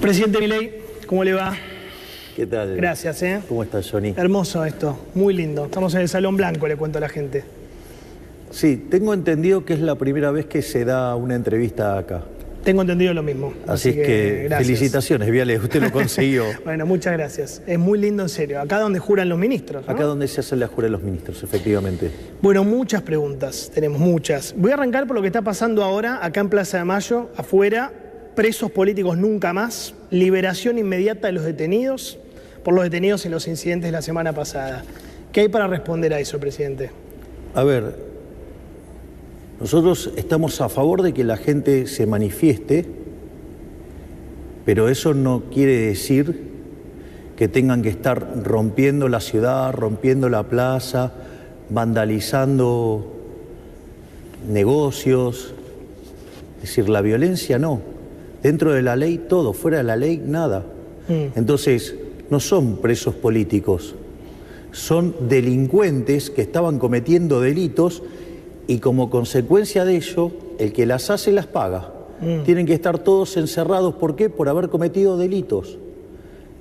Presidente Milei, ¿cómo le va? ¿Qué tal? Gracias, ¿eh? ¿Cómo estás, Johnny? Hermoso esto, muy lindo. Estamos en el Salón Blanco, le cuento a la gente. Sí, tengo entendido que es la primera vez que se da una entrevista acá. Tengo entendido lo mismo. Así que gracias. Felicitaciones, Viale, usted lo consiguió. Bueno, muchas gracias. Es muy lindo, en serio. Acá donde juran los ministros, ¿no? Acá donde se hace la jura de los ministros, efectivamente. Bueno, muchas preguntas, tenemos muchas. Voy a arrancar por lo que está pasando ahora, acá en Plaza de Mayo, afuera. Presos políticos nunca más, liberación inmediata de los detenidos, por los detenidos en los incidentes de la semana pasada. ¿Qué hay para responder a eso, presidente? A ver, nosotros estamos a favor de que la gente se manifieste, pero eso no quiere decir que tengan que estar rompiendo la ciudad, rompiendo la plaza, vandalizando negocios. Es decir, la violencia no. Dentro de la ley todo, fuera de la ley nada. Entonces, no son presos políticos, son delincuentes que estaban cometiendo delitos y como consecuencia de ello, el que las hace las paga. Tienen que estar todos encerrados, ¿por qué? Por haber cometido delitos.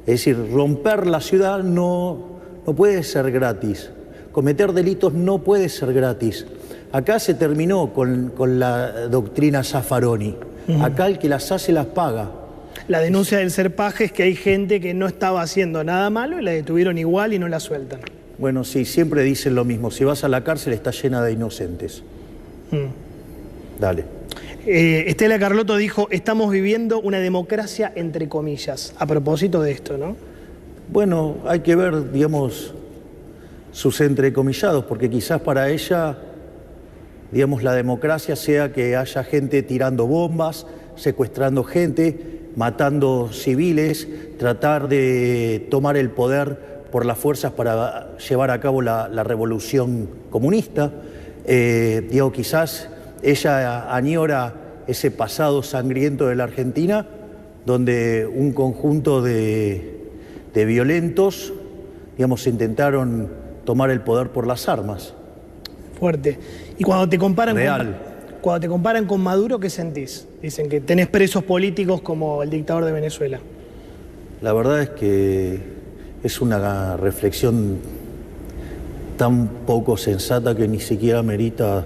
Es decir, romper la ciudad no puede ser gratis. Cometer delitos no puede ser gratis. Acá se terminó con la doctrina Zaffaroni. Acá el que las hace las paga. La denuncia del Serpaje es que hay gente que no estaba haciendo nada malo y la detuvieron igual y no la sueltan. Bueno, sí, siempre dicen lo mismo. Si vas a la cárcel está llena de inocentes. Dale. Estela Carlotto dijo, estamos viviendo una democracia entre comillas, a propósito de esto, ¿no? Bueno, hay que ver, digamos, sus entrecomillados, porque quizás para ella, digamos, la democracia sea que haya gente tirando bombas, secuestrando gente, matando civiles, tratar de tomar el poder por las fuerzas para llevar a cabo la revolución comunista. Digo, quizás ella añora ese pasado sangriento de la Argentina, donde un conjunto de violentos, digamos, intentaron tomar el poder por las armas. Fuerte. Y cuando te comparan Real. Cuando te comparan con Maduro, ¿qué sentís? Dicen que tenés presos políticos como el dictador de Venezuela. La verdad es que es una reflexión tan poco sensata que ni siquiera merita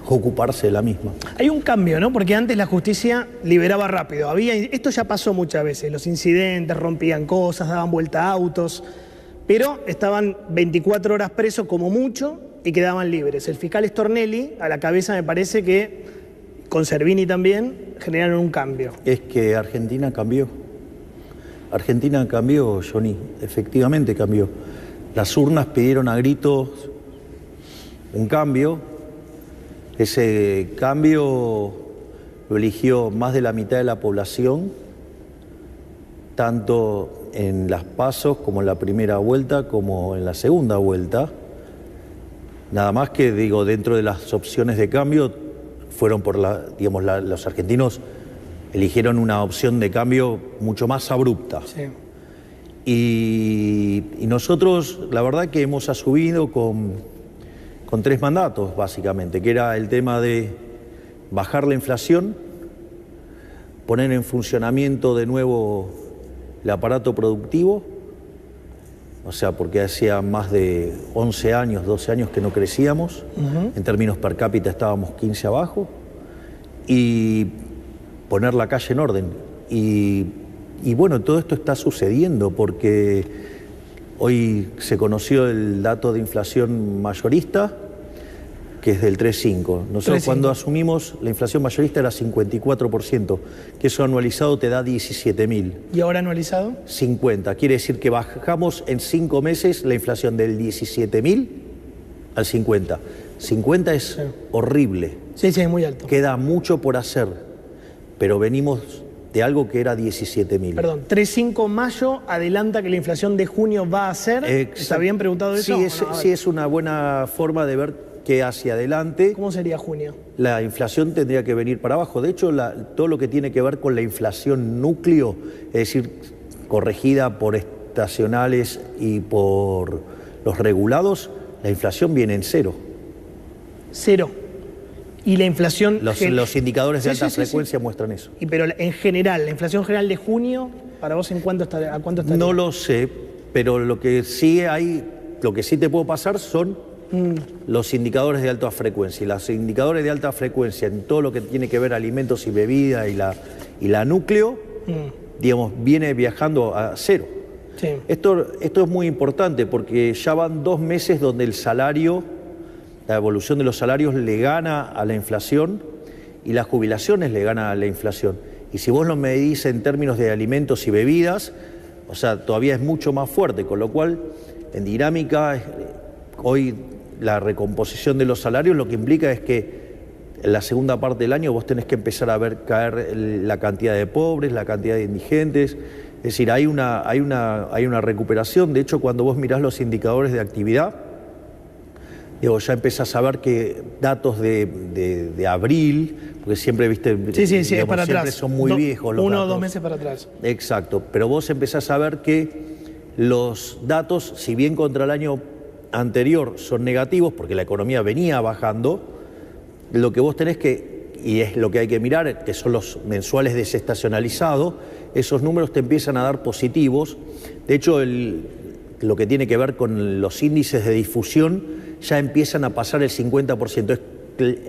ocuparse de la misma. Hay un cambio, ¿no? Porque antes la justicia liberaba rápido. Esto ya pasó muchas veces. Los incidentes, rompían cosas, daban vuelta a autos, pero estaban 24 horas presos como mucho y quedaban libres. El fiscal Stornelli, a la cabeza, me parece que, con Servini también, generaron un cambio. Es que Argentina cambió. Argentina cambió, Johnny, efectivamente cambió. Las urnas pidieron a gritos un cambio. Ese cambio lo eligió más de la mitad de la población, tanto en las PASO como en la primera vuelta como en la segunda vuelta. Nada más que, digo, dentro de las opciones de cambio fueron por los argentinos eligieron una opción de cambio mucho más abrupta. Sí. Y nosotros, la verdad que hemos asumido con 3 mandatos, básicamente, que era el tema de bajar la inflación, poner en funcionamiento de nuevo el aparato productivo, o sea, porque hacía más de 11 años, 12 años que no crecíamos, en términos per cápita estábamos 15 abajo, y poner la calle en orden. Y bueno, todo esto está sucediendo porque hoy se conoció el dato de inflación mayorista, que es del 3,5. Nosotros 3,5. Cuando asumimos la inflación mayorista era 54%, que eso anualizado te da 17.000. ¿Y ahora anualizado? 50. Quiere decir que bajamos en 5 meses la inflación del 17.000 al 50. 50 es horrible. Sí, sí, es muy alto. Queda mucho por hacer, pero venimos de algo que era 17.000. Perdón, 3,5 mayo adelanta que la inflación de junio va a ser. ¿Está bien preguntado eso? Sí, sí, es una buena forma de ver que hacia adelante. ¿Cómo sería junio? La inflación tendría que venir para abajo. De hecho, todo lo que tiene que ver con la inflación núcleo, es decir, corregida por estacionales y por los regulados, la inflación viene en cero. Cero. Y la inflación... Los indicadores de alta frecuencia muestran eso. Pero en general, la inflación general de junio, ¿para vos a cuánto está? No lo sé, pero lo que sí te puedo pasar son los indicadores de alta frecuencia. Y los indicadores de alta frecuencia en todo lo que tiene que ver alimentos y bebida y la núcleo, digamos, viene viajando a cero. Sí. Esto es muy importante porque ya van 2 meses donde el salario, la evolución de los salarios le gana a la inflación y las jubilaciones le ganan a la inflación. Y si vos lo medís en términos de alimentos y bebidas, o sea, todavía es mucho más fuerte, con lo cual en dinámica hoy la recomposición de los salarios lo que implica es que en la segunda parte del año vos tenés que empezar a ver caer la cantidad de pobres, la cantidad de indigentes. Es decir, hay una recuperación. De hecho, cuando vos mirás los indicadores de actividad, ya empezás a ver que datos de abril, porque siempre, viste, digamos, es para siempre atrás. son muy viejos los 1 o datos. 2 meses para atrás. Exacto, pero vos empezás a ver que los datos, si bien contra el año anterior son negativos, porque la economía venía bajando, lo que vos tenés y es lo que hay que mirar, que son los mensuales desestacionalizados, esos números te empiezan a dar positivos. De hecho, lo que tiene que ver con los índices de difusión ya empiezan a pasar el 50%. Es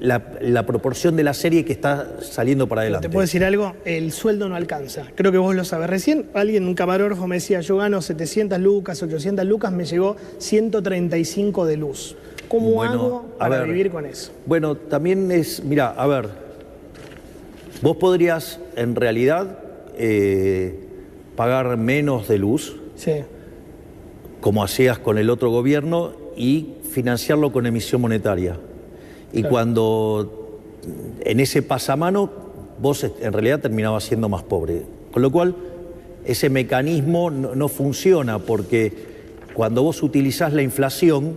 la proporción de la serie que está saliendo para adelante. ¿Te puedo decir algo? El sueldo no alcanza. Creo que vos lo sabés. Recién un camarógrafo me decía, yo gano 700 lucas, 800 lucas, me llegó 135 de luz. ¿Cómo hago para vivir con eso? Bueno, también mirá, a ver, vos podrías en realidad pagar menos de luz, sí, como hacías con el otro gobierno, y financiarlo con emisión monetaria. Y claro, cuando en ese pasamano vos en realidad terminabas siendo más pobre. Con lo cual ese mecanismo no funciona, porque cuando vos utilizás la inflación,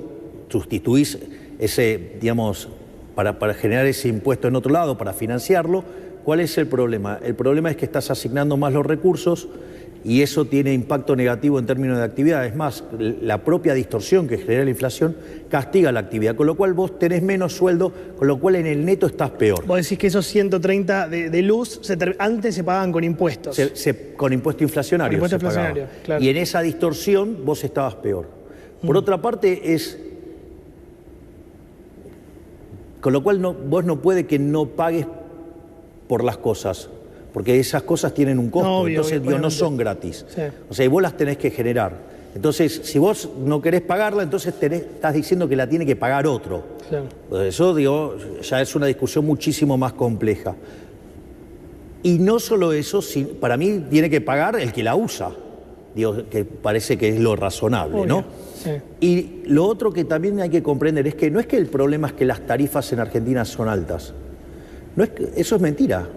sustituís ese, digamos, para generar ese impuesto en otro lado, para financiarlo. ¿Cuál es el problema? El problema es que estás asignando más los recursos y eso tiene impacto negativo en términos de actividad. Es más, la propia distorsión que genera la inflación castiga la actividad, con lo cual vos tenés menos sueldo, con lo cual en el neto estás peor. Vos decís que esos 130 de luz antes se pagaban con impuestos. Con impuesto inflacionario. Con impuesto inflacionario, claro. Y en esa distorsión vos estabas peor. Por otra parte con lo cual vos no puede que no pagues por las cosas, porque esas cosas tienen un costo, obvio, entonces no son gratis. Sí. O sea, y vos las tenés que generar. Entonces, si vos no querés pagarla, entonces estás diciendo que la tiene que pagar otro. Claro. Eso, ya es una discusión muchísimo más compleja. Y no solo eso, para mí tiene que pagar el que la usa. Que parece que es lo razonable, obvio, ¿no? Sí. Y lo otro que también hay que comprender es que no es que el problema es que las tarifas en Argentina son altas. Eso es mentira.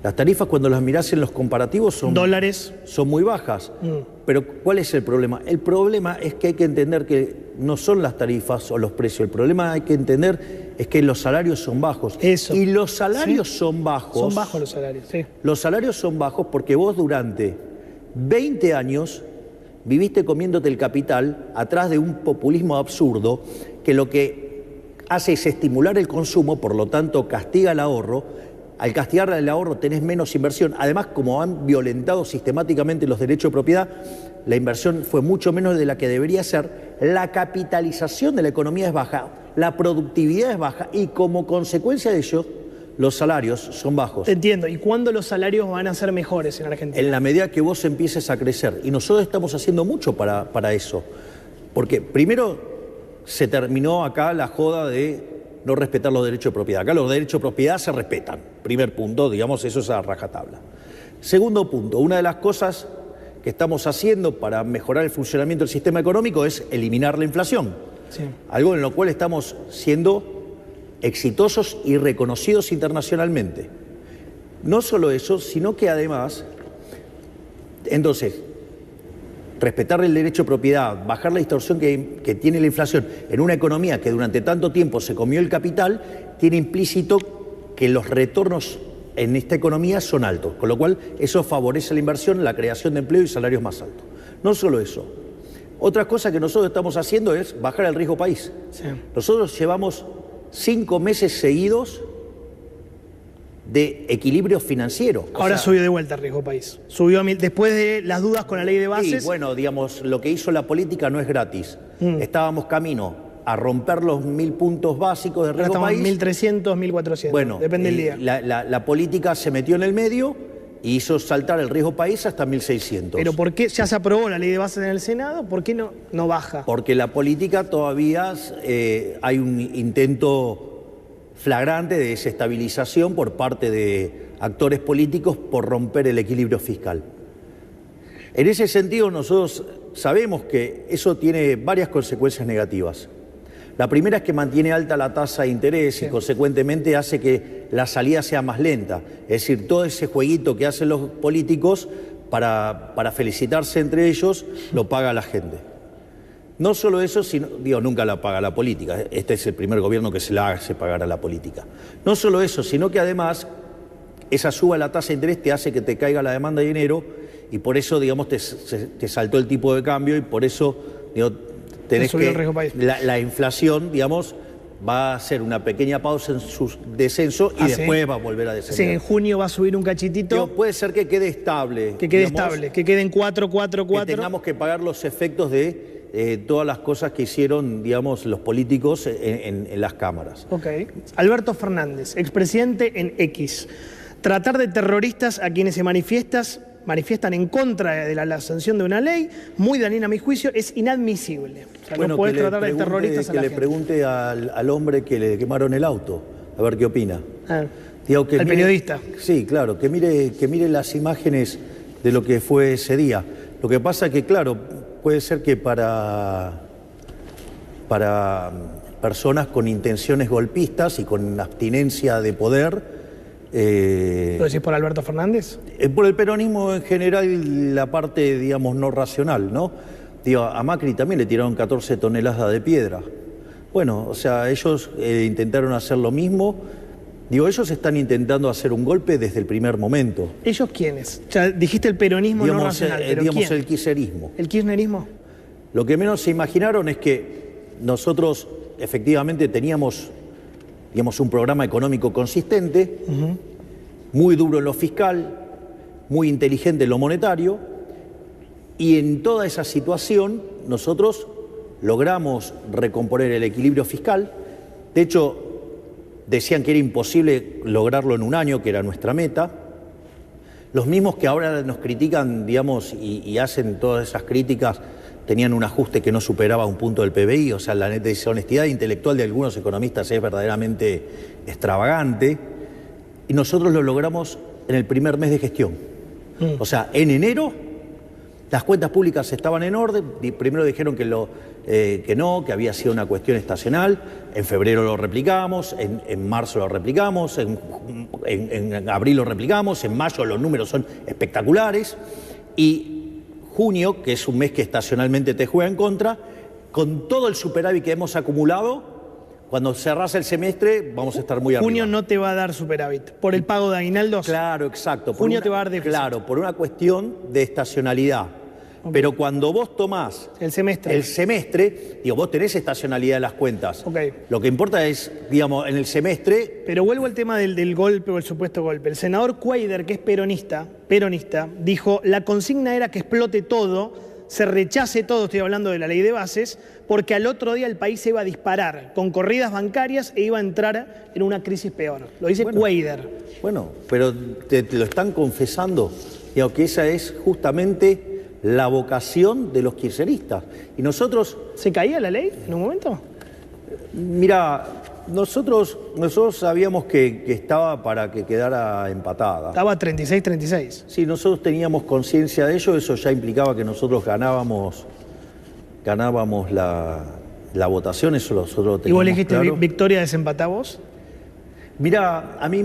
Las tarifas, cuando las mirás en los comparativos, son muy bajas. Pero ¿cuál es el problema? El problema es que hay que entender que no son las tarifas o los precios. El problema hay que entender es que los salarios son bajos. Eso. Y los salarios son bajos. Son bajos los salarios, sí. Los salarios son bajos porque vos durante 20 años viviste comiéndote el capital atrás de un populismo absurdo que lo que hace es estimular el consumo, por lo tanto castiga el ahorro. Al castigar el ahorro tenés menos inversión. Además, como han violentado sistemáticamente los derechos de propiedad, la inversión fue mucho menos de la que debería ser. La capitalización de la economía es baja, la productividad es baja y como consecuencia de ello, los salarios son bajos. Te entiendo. ¿Y cuándo los salarios van a ser mejores en Argentina? En la medida que vos empieces a crecer. Y nosotros estamos haciendo mucho para eso. Porque primero se terminó acá la joda de no respetar los derechos de propiedad. Acá los derechos de propiedad se respetan. Primer punto, digamos, eso es a rajatabla. Segundo punto, una de las cosas que estamos haciendo para mejorar el funcionamiento del sistema económico es eliminar la inflación. Sí. Algo en lo cual estamos siendo exitosos y reconocidos internacionalmente. No solo eso, sino que además, entonces, respetar el derecho de propiedad, bajar la distorsión que tiene la inflación en una economía que durante tanto tiempo se comió el capital, tiene implícito que los retornos en esta economía son altos, con lo cual eso favorece la inversión, la creación de empleo y salarios más altos. No solo eso. Otra cosa que nosotros estamos haciendo es bajar el riesgo país. Sí. Nosotros llevamos 5 meses seguidos de equilibrio financiero. Ahora subió de vuelta el riesgo país. Subió después de las dudas con la ley de bases. Sí, bueno, digamos, lo que hizo la política no es gratis. Estábamos camino a romper los 1000 puntos básicos de riesgo país. 1300, 1400, bueno, depende del día. La política se metió en el medio y hizo saltar el riesgo país hasta 1600. Pero ¿por qué ya se aprobó la ley de bases en el Senado? ¿Por qué no baja? Porque la política todavía hay un intento flagrante de desestabilización por parte de actores políticos por romper el equilibrio fiscal. En ese sentido, nosotros sabemos que eso tiene varias consecuencias negativas. La primera es que mantiene alta la tasa de interés y consecuentemente hace que la salida sea más lenta. Es decir, todo ese jueguito que hacen los políticos para felicitarse entre ellos, lo paga la gente. No solo eso, sino, nunca la paga la política. Este es el primer gobierno que se la hace pagar a la política. No solo eso, sino que además esa suba de la tasa de interés te hace que te caiga la demanda de dinero y por eso, digamos, te saltó el tipo de cambio y por eso, tenés que la inflación, digamos, va a hacer una pequeña pausa en su descenso y después va a volver a descender. Sí, en junio va a subir un cachitito. Puede ser que quede estable. Que quede estable, que quede en 4. Que tengamos que pagar los efectos de todas las cosas que hicieron, digamos, los políticos en las cámaras. Ok. Alberto Fernández, expresidente en X. Tratar de terroristas a quienes se manifiestan en contra de la sanción de una ley, muy dañina a mi juicio, es inadmisible. O sea, bueno, no podés tratar de terroristas a la gente. Que le pregunte al hombre que le quemaron el auto, a ver qué opina. Al periodista. Sí, claro, que mire las imágenes de lo que fue ese día. Lo que pasa es que, claro, puede ser que para personas con intenciones golpistas y con abstinencia de poder... ¿Lo decís por Alberto Fernández? Por el peronismo en general, la parte, digamos, no racional, ¿no? A Macri también le tiraron 14 toneladas de piedra. Bueno, o sea, ellos intentaron hacer lo mismo. Ellos están intentando hacer un golpe desde el primer momento. ¿Ellos quiénes? Ya dijiste el peronismo no racional, pero digamos, ¿quién? el kirchnerismo. ¿El kirchnerismo? Lo que menos se imaginaron es que nosotros efectivamente teníamos, digamos, un programa económico consistente, muy duro en lo fiscal, muy inteligente en lo monetario, y en toda esa situación nosotros logramos recomponer el equilibrio fiscal. De hecho, decían que era imposible lograrlo en un año, que era nuestra meta. Los mismos que ahora nos critican, digamos, y hacen todas esas críticas, tenían un ajuste que no superaba un punto del PBI, o sea, la deshonestidad intelectual de algunos economistas es verdaderamente extravagante, y nosotros lo logramos en el primer mes de gestión. O sea, en enero las cuentas públicas estaban en orden, primero dijeron que no, que había sido una cuestión estacional, en febrero lo replicamos, en marzo lo replicamos, en abril lo replicamos, en mayo los números son espectaculares, y junio, que es un mes que estacionalmente te juega en contra, con todo el superávit que hemos acumulado, cuando cerrás el semestre vamos a estar muy arriba. Junio no te va a dar superávit, por el pago de aguinaldos. Claro, exacto. Junio te va a dar déficit. Claro, por una cuestión de estacionalidad. Okay. Pero cuando vos tomás el semestre, vos tenés estacionalidad en las cuentas. Okay. Lo que importa es, digamos, en el semestre... Pero vuelvo al tema del golpe o el supuesto golpe. El senador Cuader, que es peronista, dijo, la consigna era que explote todo, se rechace todo, estoy hablando de la ley de bases, porque al otro día el país se iba a disparar con corridas bancarias e iba a entrar en una crisis peor. Lo dice Cuader. Bueno, pero te lo están confesando, digo, que esa es justamente la vocación de los kirchneristas. Y nosotros... ¿Se caía la ley en un momento? Mira, nosotros sabíamos que estaba para que quedara empatada. Estaba 36-36. Sí, nosotros teníamos conciencia de ello, eso ya implicaba que nosotros ganábamos la votación, eso nosotros lo teníamos. ¿Y vos le dijiste claro. Victoria desempatá vos? Mira, a mí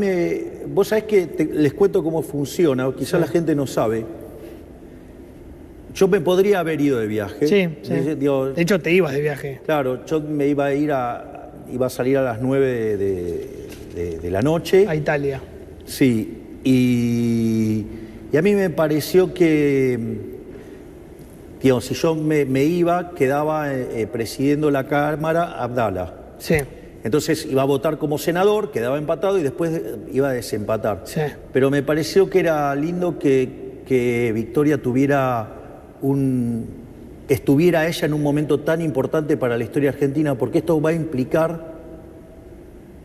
vos sabés que les cuento cómo funciona, quizás la gente no sabe. Yo me podría haber ido de viaje. Sí. De hecho, te ibas de viaje. Claro, yo me iba a salir a las 9 de la noche. A Italia. Sí, y a mí me pareció que, si yo me iba, quedaba presidiendo la Cámara Abdala. Sí. Entonces iba a votar como senador, quedaba empatado y después iba a desempatar. Sí. Pero me pareció que era lindo que Victoria estuviera ella en un momento tan importante para la historia argentina, porque esto va a implicar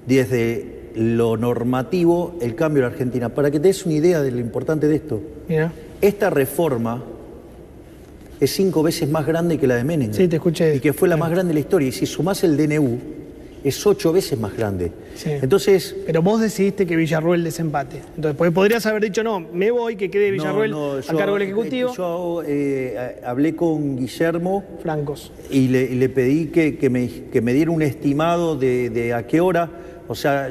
desde lo normativo el cambio en la Argentina. Para que te des una idea de lo importante de esto, Mira. esta reforma es 5 veces más grande que la de Menem. Sí, te escuché. Y que fue la más grande de la historia. Y si sumás el DNU, es 8 veces más grande. Sí. Entonces... Pero vos decidiste que Villarruel desempate. Entonces, pues podrías haber dicho, no, me voy, que quede Villarruel a cargo del Ejecutivo. Yo hablé con Guillermo Francos. y le pedí que me diera un estimado de a qué hora. O sea,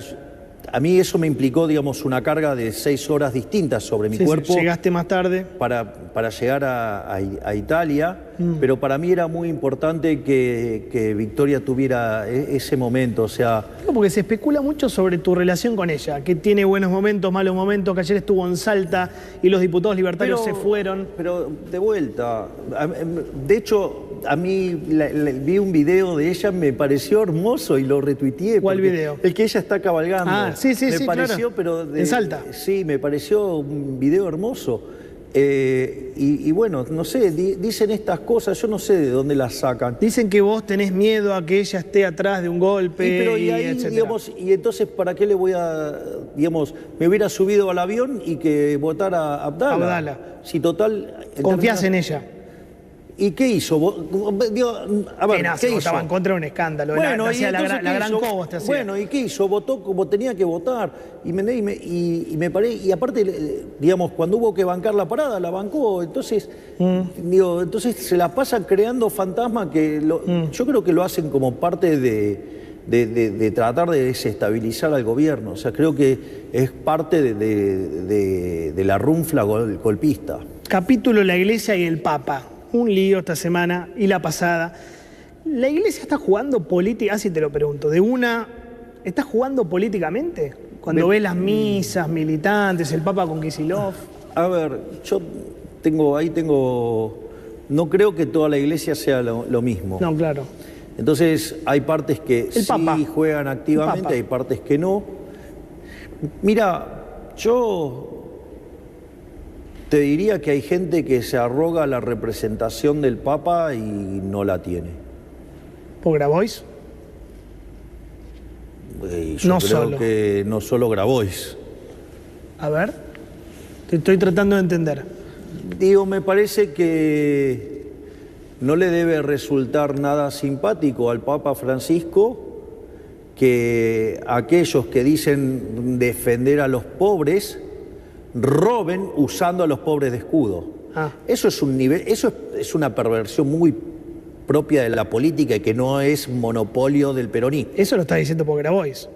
a mí eso me implicó, digamos, una carga de 6 horas distintas sobre mi cuerpo. Llegaste más tarde. Para llegar a Italia, pero para mí era muy importante que Victoria tuviera ese momento, o sea... No, porque se especula mucho sobre tu relación con ella, que tiene buenos momentos, malos momentos, que ayer estuvo en Salta y los diputados libertarios se fueron. Pero de vuelta, de hecho, a mí vi un video de ella, me pareció hermoso y lo retuiteé. ¿Cuál video? El que ella está cabalgando. Ah, sí, me pareció, claro. pero en Salta. Sí, me pareció un video hermoso. Y bueno, no sé, dicen estas cosas, yo no sé de dónde las sacan. Dicen que vos tenés miedo a que ella esté atrás de un golpe, digamos, y entonces, ¿para qué le voy a, digamos, me hubiera subido al avión y que votara a Abdala? Si total... Confías en ella. ¿Y qué hizo? Digo, a ver, ¿qué hizo? Votaba en contra de un escándalo. Bueno, la gran cobos te hacía. Bueno, ¿y qué hizo? Votó como tenía que votar. Y me paré, y aparte, digamos, cuando hubo que bancar la parada, la bancó. Entonces, entonces se la pasan creando fantasmas que yo creo que lo hacen como parte de tratar de desestabilizar al gobierno. O sea, creo que es parte de la runfla golpista. Capítulo La Iglesia y el Papa. Un lío esta semana y la pasada. ¿La Iglesia está jugando política? Así te lo pregunto. ¿Está jugando políticamente? Cuando ves las misas, militantes, el Papa con Kicillof. A ver, yo tengo... No creo que toda la Iglesia sea lo mismo. No, claro. Entonces, hay partes que sí juegan activamente, hay partes que no. Mira, yo... te diría que hay gente que se arroga la representación del Papa y no la tiene. ¿Por Grabois? Yo no creo solo. que no solo Grabois. A ver, te estoy tratando de entender. Digo, me parece que no le debe resultar nada simpático al Papa Francisco que aquellos que dicen defender a los pobres roben usando a los pobres de escudo. Eso es una perversión muy propia de la política y que no es monopolio del peronismo. Eso lo estás diciendo por Grabois.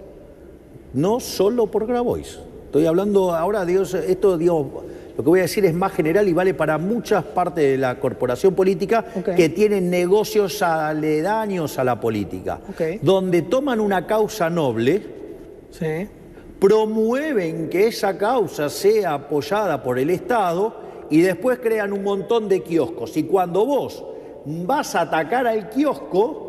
No solo por Grabois. Estoy hablando ahora, lo que voy a decir es más general y vale para muchas partes de la corporación política que tienen negocios aledaños a la política, donde toman una causa noble, promueven que esa causa sea apoyada por el Estado y después crean un montón de kioscos. Y cuando vos vas a atacar al kiosco,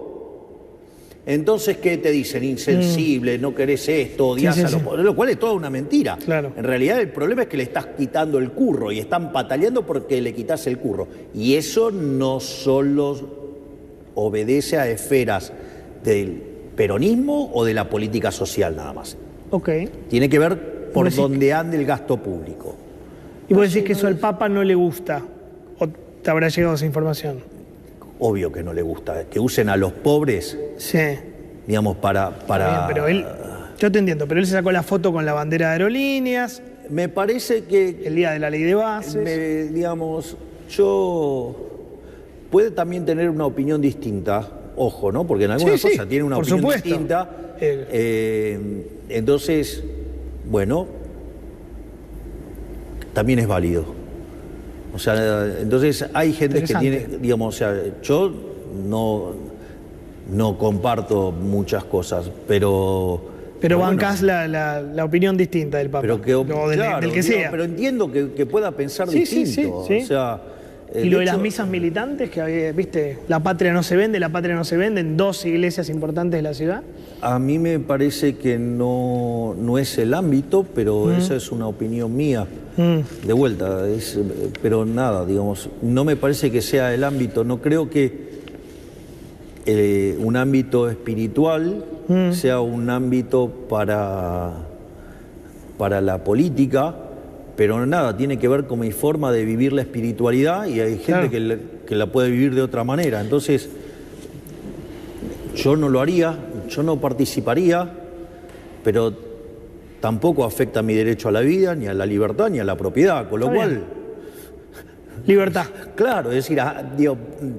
entonces, ¿qué te dicen? Insensible, no querés esto, odias a los pobres, lo cual es toda una mentira. Claro. En realidad el problema es que le estás quitando el curro y están pataleando porque le quitas el curro. Y eso no solo obedece a esferas del peronismo o de la política social nada más. Tiene que ver por dónde ande el gasto público. ¿Y vos decís que eso al Papa no le gusta? ¿O te habrá llegado esa información? Obvio que no le gusta. Que usen a los pobres, digamos, para... Bien, pero él, yo te entiendo, pero él se sacó la foto con la bandera de Aerolíneas. Me parece que... El día de la ley de bases. Digamos, puede también tener una opinión distinta, ojo, ¿no? Porque en algunas cosas tiene una opinión distinta. Entonces, bueno, también es válido. O sea, entonces hay gente que tiene, digamos, o sea, yo no comparto muchas cosas, pero bancás la opinión distinta del Papa, del que sea. Pero entiendo que pueda pensar distinto. O sea, Y lo de las misas militantes, que viste, la patria no se vende, en 2 iglesias importantes de la ciudad. A mí me parece que no es el ámbito, pero esa es una opinión mía. De vuelta, pero nada, digamos, no me parece que sea el ámbito. No creo que un ámbito espiritual sea un ámbito para la política. Pero nada, tiene que ver con mi forma de vivir la espiritualidad y hay gente que la puede vivir de otra manera. Entonces, yo no lo haría, yo no participaría, pero tampoco afecta mi derecho a la vida, ni a la libertad, ni a la propiedad. Con lo cual... Libertad. Claro, es decir, digo,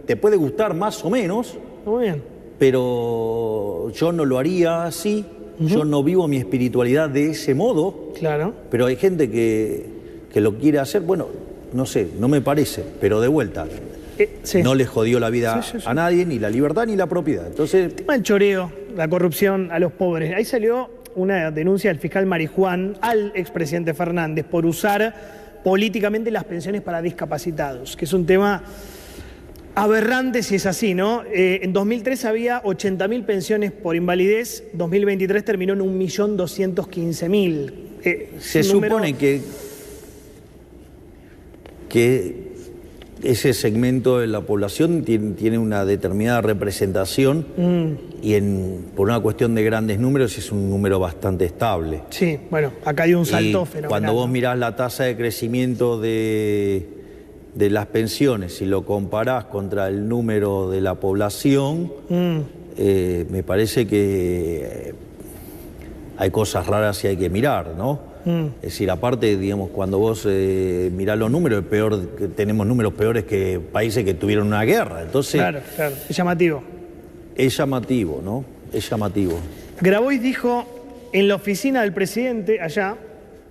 te puede gustar más o menos, muy bien, pero yo no lo haría así. Yo no vivo mi espiritualidad de ese modo, pero hay gente que lo quiere hacer. Bueno, no sé, no me parece, pero de vuelta, no le jodió la vida a nadie, ni la libertad ni la propiedad. Entonces, el tema del choreo, la corrupción a los pobres. Ahí salió una denuncia del fiscal Marijuán al expresidente Fernández por usar políticamente las pensiones para discapacitados, que es un tema aberrante si es así, ¿no? En 2003 había 80.000 pensiones por invalidez, 2023 terminó en 1.215.000. Se supone que ese segmento de la población tiene una determinada representación y por una cuestión de grandes números es un número bastante estable. Sí, bueno, acá dio un salto fenomenal. Cuando vos mirás la tasa de crecimiento de las pensiones, si lo comparás contra el número de la población, me parece que hay cosas raras y hay que mirar, ¿no? Es decir, aparte, digamos, cuando vos mirás los números, tenemos números peores que países que tuvieron una guerra. Entonces, claro, es llamativo. Es llamativo, ¿no? Es llamativo. Grabois dijo, en la oficina del presidente, allá,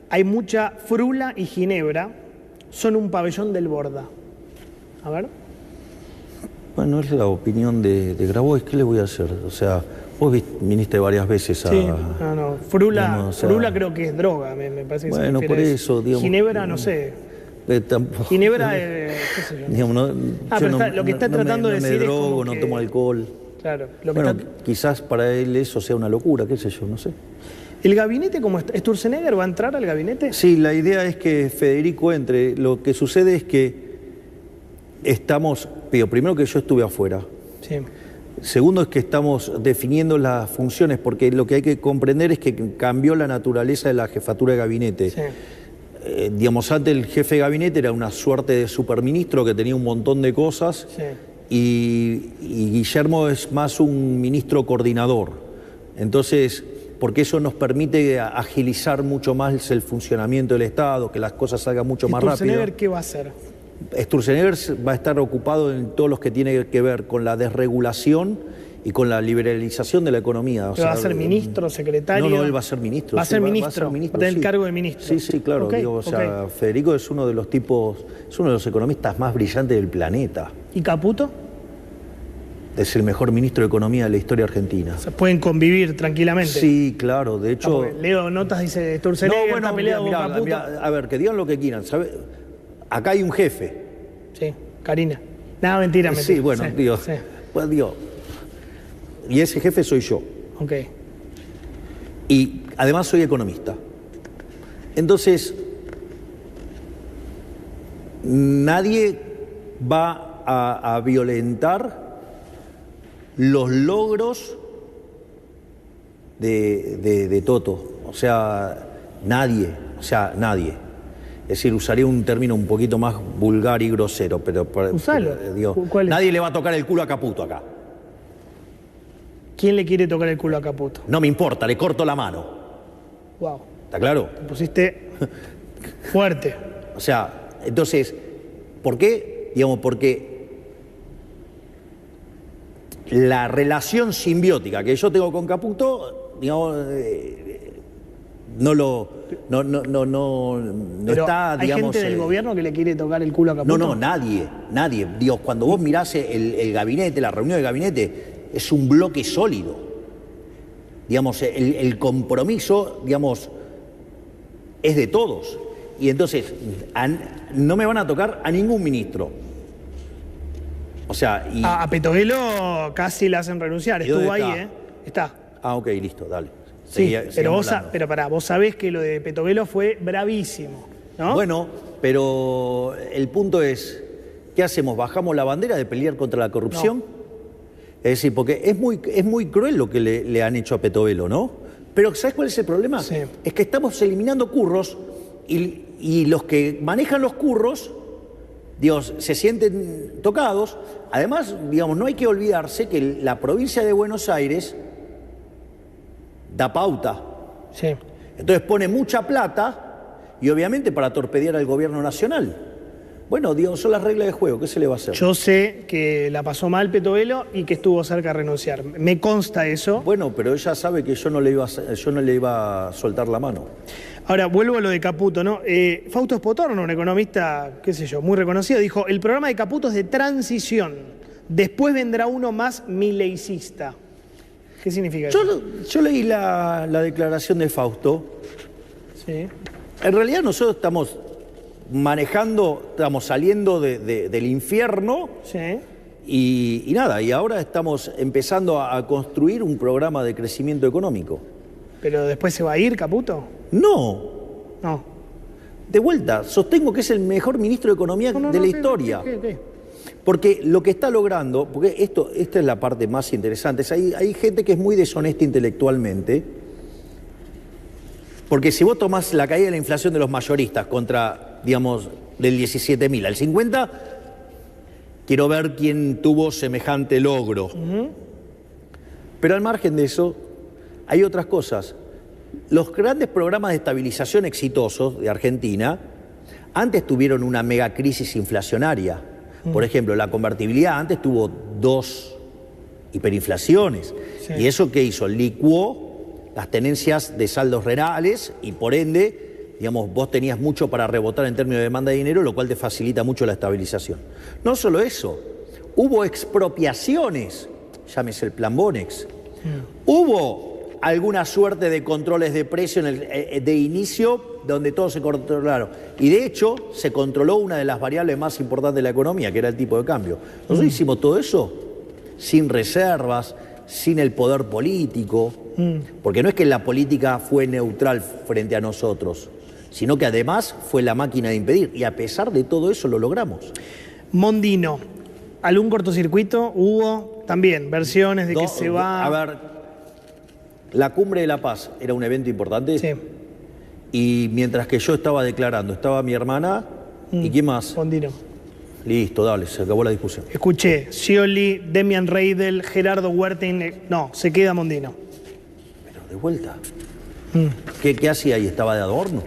hay mucha frula y ginebra, son un pabellón del Borda. A ver. Bueno, es la opinión de Grabois, ¿qué le voy a hacer? O sea, vos viniste varias veces a... Sí, no. Frula, digamos, frula creo que es droga, me parece que bueno, por eso, digamos... Ginebra, no sé. Ginebra, qué sé yo. Digamos, lo que está tratando de decir es como drogo, no tomo alcohol. Claro. Bueno, quizás para él eso sea una locura, qué sé yo, no sé. ¿El gabinete cómo está? ¿Sturzenegger va a entrar al gabinete? Sí, la idea es que Federico entre. Lo que sucede es que estamos... Primero que yo estuve afuera. Sí. Segundo es que estamos definiendo las funciones, porque lo que hay que comprender es que cambió la naturaleza de la jefatura de gabinete. Sí. Digamos, antes el jefe de gabinete era una suerte de superministro que tenía un montón de cosas, y Guillermo es más un ministro coordinador. Entonces, porque eso nos permite agilizar mucho más el funcionamiento del Estado, que las cosas salgan mucho más rápido. ¿Sturzenegger qué va a hacer? Sturzenegger va a estar ocupado en todo lo que tiene que ver con la desregulación y con la liberalización de la economía. ¿Va a ser ministro, secretario? No, él va a ser ministro. ¿Va a ser ministro? Va a tener el cargo de ministro. Sí, claro. Federico es uno de los es uno de los economistas más brillantes del planeta. ¿Y Caputo? Es el mejor ministro de Economía de la historia argentina. ¿Se pueden convivir tranquilamente? Sí, claro. De hecho... leo notas, dice Sturzenegger, está peleado con Caputo. Mirá, a ver, que digan lo que quieran. ¿Sabe? Acá hay un jefe. Sí, Karina. No, mentira. Sí, bueno, digo, pues, digo, y ese jefe soy yo. Ok. Y además soy economista. Entonces, nadie va a violentar los logros de Toto. O sea, nadie. Es decir, usaría un término un poquito más vulgar y grosero, pero nadie le va a tocar el culo a Caputo acá. ¿Quién le quiere tocar el culo a Caputo? No me importa, le corto la mano. Wow. ¿Está claro? Te pusiste fuerte. O sea, entonces, ¿por qué? Digamos, porque la relación simbiótica que yo tengo con Caputo, digamos, no está, ¿hay digamos... gente del gobierno que le quiere tocar el culo a Caputo? No, nadie. Digo, cuando vos mirás el gabinete, la reunión del gabinete, es un bloque sólido. Digamos, el compromiso, digamos, es de todos. Y entonces, no me van a tocar a ningún ministro. O sea, y... A Petovelo casi la hacen renunciar, estuvo ahí, está? Está. Ah, ok, listo, dale. Sí, pero pará, vos sabés que lo de Petovelo fue bravísimo, ¿no? Bueno, pero el punto es, ¿qué hacemos? ¿Bajamos la bandera de pelear contra la corrupción? No. Es decir, porque es muy cruel lo que le han hecho a Petovelo, ¿no? Pero ¿sabés cuál es el problema? Sí. Es que estamos eliminando curros y los que manejan los curros, Dios, se sienten tocados. Además, digamos, no hay que olvidarse que la provincia de Buenos Aires da pauta. Sí. Entonces pone mucha plata y obviamente para torpedear al gobierno nacional. Bueno, digamos, son las reglas de juego, ¿qué se le va a hacer? Yo sé que la pasó mal Petovelo y que estuvo cerca de renunciar. Me consta eso. Bueno, pero ella sabe que yo no le iba a soltar la mano. Ahora, vuelvo a lo de Caputo, ¿no? Fausto Spotorno, un economista, qué sé yo, muy reconocido, dijo, el programa de Caputo es de transición, después vendrá uno más mileicista. ¿Qué significa eso? Yo leí la declaración de Fausto. Sí. En realidad nosotros estamos manejando, estamos saliendo del infierno. Sí. Y nada, y ahora estamos empezando a construir un programa de crecimiento económico. ¿Pero después se va a ir Caputo? No. No. De vuelta, sostengo que es el mejor ministro de Economía de la historia. ¿Qué? Porque lo que está logrando, porque esta es la parte más interesante, hay gente que es muy deshonesta intelectualmente, porque si vos tomás la caída de la inflación de los mayoristas contra, digamos, del 17.000 al 50, quiero ver quién tuvo semejante logro. Pero al margen de eso, hay otras cosas. Los grandes programas de estabilización exitosos de Argentina antes tuvieron una mega crisis inflacionaria. Por ejemplo, la convertibilidad antes tuvo 2 hiperinflaciones. Sí. ¿Y eso qué hizo? Licuó las tenencias de saldos reales y por ende, digamos, vos tenías mucho para rebotar en términos de demanda de dinero, lo cual te facilita mucho la estabilización. No solo eso, hubo expropiaciones, llámese el Plan Bonex. Hubo alguna suerte de controles de precio de inicio donde todo se controlaron. Y de hecho se controló una de las variables más importantes de la economía, que era el tipo de cambio. Nosotros hicimos todo eso sin reservas, sin el poder político, porque no es que la política fue neutral frente a nosotros, sino que además fue la máquina de impedir. Y a pesar de todo eso lo logramos. Mondino, ¿algún cortocircuito? Hubo también versiones de que se va... A ver, la Cumbre de la Paz era un evento importante. Sí. Y mientras que yo estaba declarando, estaba mi hermana y ¿quién más? Mondino. Listo, dale, se acabó la discusión. Escuché, Scioli, Demian Reidel, Gerardo Huertin, no, se queda Mondino. Pero de vuelta. ¿Qué hacía ahí? ¿Estaba de adorno?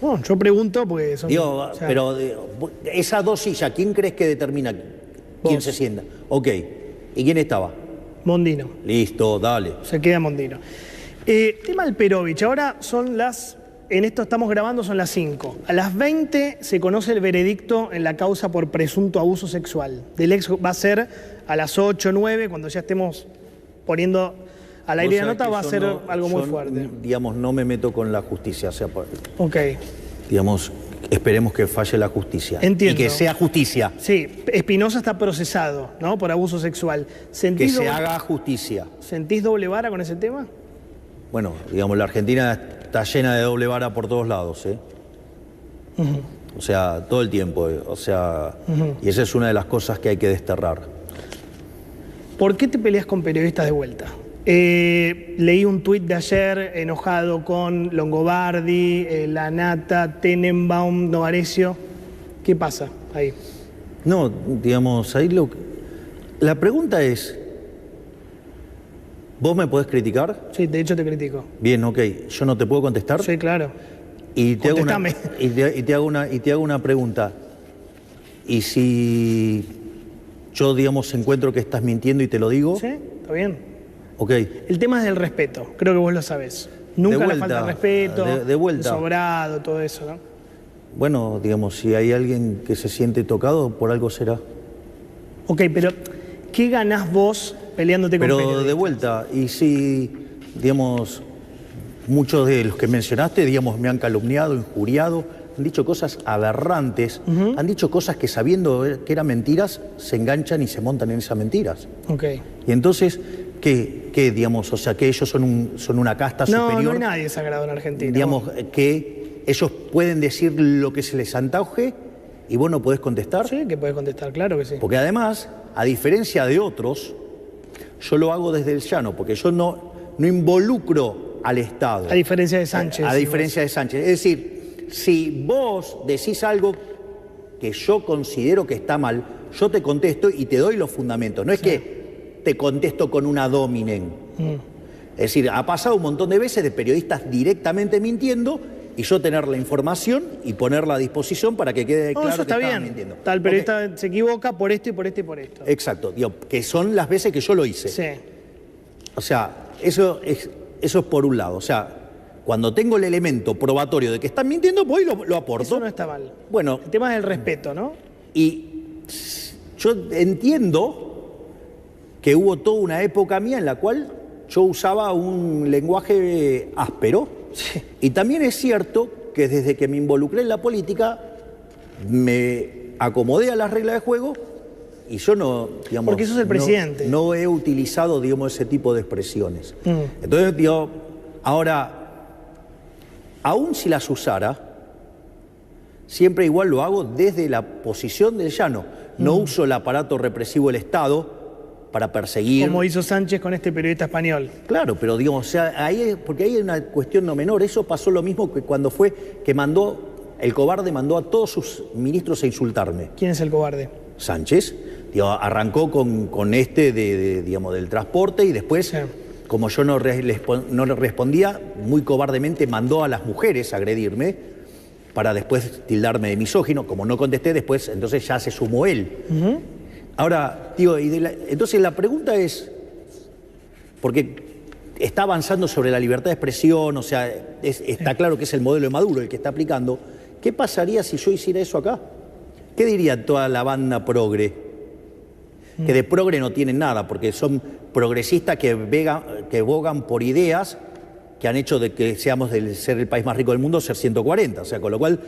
No, yo pregunto porque son... Digo, o sea, pero esas dos sillas, ¿quién crees que determina quién se sienta? Ok, ¿y quién estaba? Mondino. Listo, dale. Se queda Mondino. Tema Alperovich, ahora son las... En esto estamos grabando, son las 5. A las 20 se conoce el veredicto en la causa por presunto abuso sexual. Del ex va a ser a las 8 o 9, cuando ya estemos poniendo al aire la nota, va a ser algo muy fuerte. Digamos, no me meto con la justicia. O sea, ok. Digamos, esperemos que falle la justicia. Entiendo. Y que sea justicia. Sí, Espinosa está procesado, ¿no? Por abuso sexual. Que se haga justicia. ¿Sentís doble vara con ese tema? Bueno, digamos, la Argentina está llena de doble vara por todos lados, ¿eh? O sea, todo el tiempo, o sea, y esa es una de las cosas que hay que desterrar. ¿¿Por qué te peleas con periodistas de vuelta? Leí un tuit de ayer enojado con Longobardi, Lanata, Tenenbaum, Novarecio. ¿Qué pasa ahí? No, digamos, ahí la pregunta es, ¿vos me podés criticar? Sí, de hecho te critico. Bien, ok. ¿Yo no te puedo contestar? Sí, claro. Y te hago una pregunta. ¿Y si yo, digamos, encuentro que estás mintiendo y te lo digo? Sí, está bien. Ok. El tema es del respeto. Creo que vos lo sabés. Nunca le falta el respeto, de vuelta. Sobrado, todo eso, ¿no? Bueno, digamos, si hay alguien que se siente tocado, por algo será. Ok, pero ¿qué ganás vos peleándote con periodistas? Pero de vuelta, y si, digamos, muchos de los que mencionaste, digamos, me han calumniado, injuriado, han dicho cosas aberrantes, han dicho cosas que sabiendo que eran mentiras, se enganchan y se montan en esas mentiras. Okay. Y entonces, ¿qué digamos? O sea, que ellos son una casta superior. No hay nadie sagrado en Argentina. Digamos, que ellos pueden decir lo que se les antoje y vos no podés contestar. Sí, que podés contestar, claro que sí. Porque además, a diferencia de otros, yo lo hago desde el llano, porque yo no involucro al Estado. A diferencia de Sánchez. A diferencia de Sánchez. Es decir, si vos decís algo que yo considero que está mal, yo te contesto y te doy los fundamentos. No es que te contesto con una dominen. Es decir, ha pasado un montón de veces de periodistas directamente mintiendo y yo tener la información y ponerla a disposición para que quede claro eso está que estaban bien. mintiendo. Tal periodista se equivoca por esto y por esto y por esto. Exacto, digo, que son las veces que yo lo hice. Sí. O sea, eso es por un lado. O sea, cuando tengo el elemento probatorio de que están mintiendo, voy y lo aporto. Eso no está mal. Bueno, el tema es el respeto, ¿no? Y yo entiendo que hubo toda una época mía en la cual yo usaba un lenguaje áspero. Sí. Y también es cierto que desde que me involucré en la política, me acomodé a las reglas de juego y yo no, digamos... Porque sos el presidente. No he utilizado, digamos, ese tipo de expresiones. Entonces, digo, ahora, aún si las usara, siempre igual lo hago desde la posición del llano. No uso el aparato represivo del Estado para perseguir... Como hizo Sánchez con este periodista español. Claro, pero digamos, o sea, porque ahí hay una cuestión no menor. Eso pasó lo mismo que cuando fue que el cobarde mandó a todos sus ministros a insultarme. ¿Quién es el cobarde? Sánchez. Digo, arrancó con digamos, del transporte y después, sí, como yo no le respondía, muy cobardemente mandó a las mujeres a agredirme para después tildarme de misógino. Como no contesté, después entonces ya se sumó él. Ahora, digo, entonces la pregunta es, porque está avanzando sobre la libertad de expresión, o sea, está claro que es el modelo de Maduro el que está aplicando, ¿qué pasaría si yo hiciera eso acá? ¿Qué diría toda la banda progre? Que de progre no tienen nada, porque son progresistas que bogan por ideas que han hecho de que seamos ser el país más rico del mundo, ser 140, o sea, con lo cual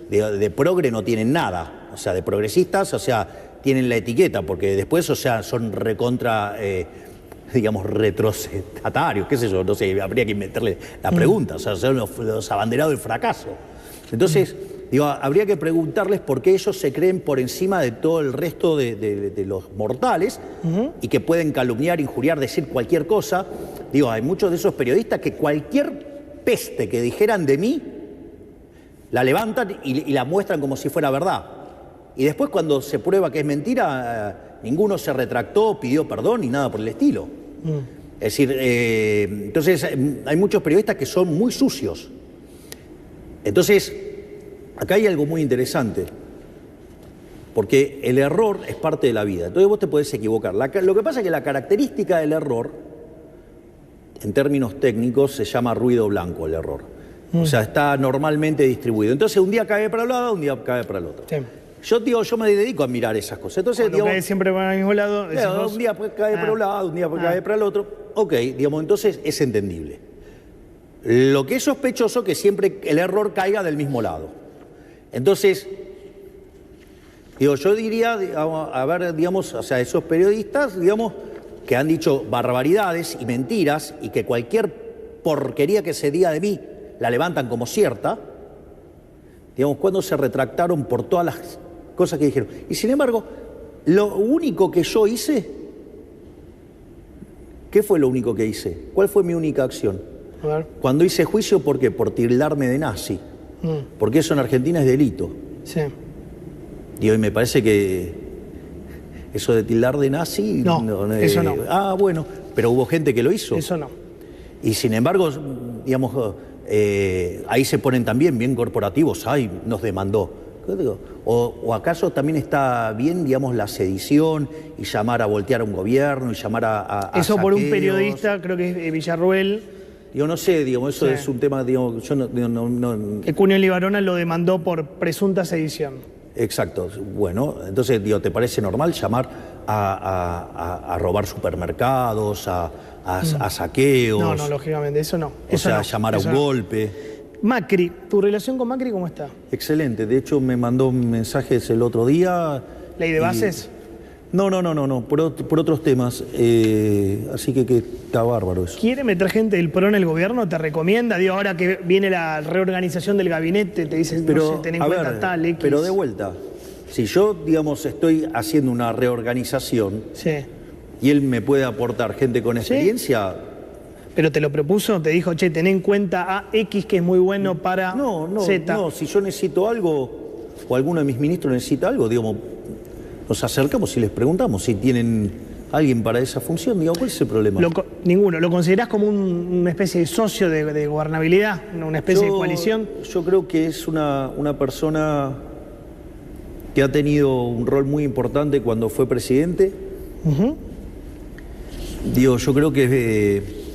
de progre no tienen nada, o sea, de progresistas, o sea, tienen la etiqueta, porque después, o sea, son recontra, digamos, retrocedatarios, qué sé yo, no sé, habría que inventarle la pregunta, o sea, son los abanderados del fracaso. Entonces, digo, habría que preguntarles por qué ellos se creen por encima de todo el resto de los mortales y que pueden calumniar, injuriar, decir cualquier cosa. Digo, hay muchos de esos periodistas que cualquier peste que dijeran de mí, la levantan y la muestran como si fuera verdad. Y después cuando se prueba que es mentira, ninguno se retractó, pidió perdón ni nada por el estilo. Es decir, entonces hay muchos periodistas que son muy sucios. Entonces, acá hay algo muy interesante, porque el error es parte de la vida. Entonces vos te podés equivocar. Lo que pasa es que la característica del error, en términos técnicos, se llama ruido blanco el error. O sea, está normalmente distribuido. Entonces un día cae para un lado, un día cae para el otro. Sí. Yo me dedico a mirar esas cosas. Entonces, cuando cae siempre para el mismo lado. Un día cae para un lado, un día cae para el otro. Ok, digamos, entonces es entendible. Lo que es sospechoso es que siempre el error caiga del mismo lado. Entonces, yo diría, a ver, digamos, o sea, esos periodistas, digamos, que han dicho barbaridades y mentiras y que cualquier porquería que se diga de mí la levantan como cierta, digamos, cuando se retractaron por todas las cosas que dijeron. Y sin embargo, lo único que yo hice, ¿qué fue lo único que hice? ¿Cuál fue mi única acción? A ver. Cuando hice juicio, ¿por qué? Por tildarme de nazi. Porque eso en Argentina es delito. Sí. Y hoy me parece que eso de tildar de nazi... No, eso no. Ah, bueno, pero hubo gente que lo hizo. Eso no. Y sin embargo, digamos, ahí se ponen también bien corporativos. Ay, nos demandó. ¿O acaso también está bien, digamos, la sedición y llamar a voltear a un gobierno y llamar a eso saqueos? Por un periodista, creo que es Villarruel. Yo no sé, digamos, eso es un tema, digamos, yo no... Que Cuneo Libarona lo demandó por presunta sedición. Exacto. Bueno, entonces, digo, ¿te parece normal llamar a robar supermercados, a saqueos? No, lógicamente, eso no. O sea, llamar a un golpe. Macri, ¿tu relación con Macri cómo está? Excelente, de hecho me mandó mensajes el otro día. ¿Ley de bases? No, por otros temas, así que está bárbaro eso. ¿Quiere meter gente del PRO en el gobierno? ¿Te recomienda? Digo, ahora que viene la reorganización del gabinete, te dicen, no sé, ten en cuenta tal, X. Pero de vuelta, si yo, digamos, estoy haciendo una reorganización y él me puede aportar gente con experiencia... ¿Pero te lo propuso? ¿Te dijo, che, ten en cuenta a X que es muy bueno para Z? No, si yo necesito algo, o alguno de mis ministros necesita algo, digamos, nos acercamos y les preguntamos si tienen alguien para esa función, digamos, ¿cuál es el problema? Ninguno. ¿Lo considerás como una especie de socio de gobernabilidad? ¿Una especie de coalición? Yo creo que es una persona que ha tenido un rol muy importante cuando fue presidente. Digo, yo creo que